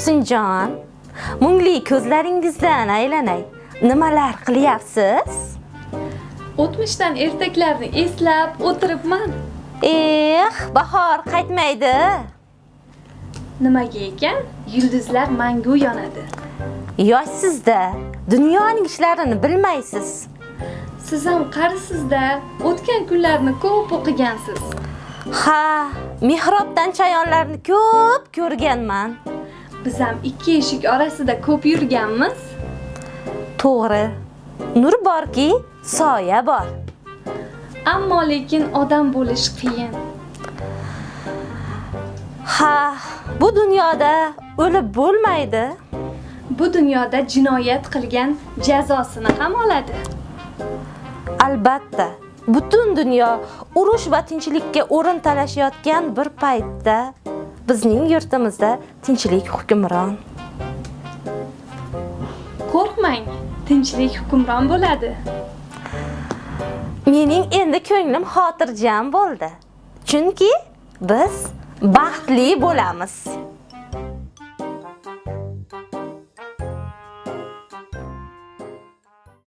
Tursunjon, mungli ko'zlaringizdan aylanay. Nimalar qilyapsiz? O'tmishdan ertaklarni eslab o'tiribman. Bahor qaytmaydi. Nimaga ekan? Yulduzlar mangu yonadi. Yoshsizda, dunyoning ishlarini bilmaysiz. Siz ham qarisiz-da, o'tgan kunlarni ko'p o'qigansiz. Ha, mehrobdan chayonlarni ko'p ko'rganman. Biz ham ikki eshik orasida ko'p yurganmiz. To'g'ri. Nur borki, soya bor. Ammo lekin odam bo'lish qiyin. Ha, bu dunyoda o'lib bo'lmaydi. Bu dunyoda jinoyat qilgan jazosini ham oladi. Albatta, butun dunyo urush va tinchlikka o'rin talashayotgan bir paytda bizning yurtimizda tinchlik hukmron. Qo'rqmang, tinchlik hukmron bo'ladi. Mening endi ko'nglim xotirjam bo'ldi. Chunki biz baxtli bo'lamiz.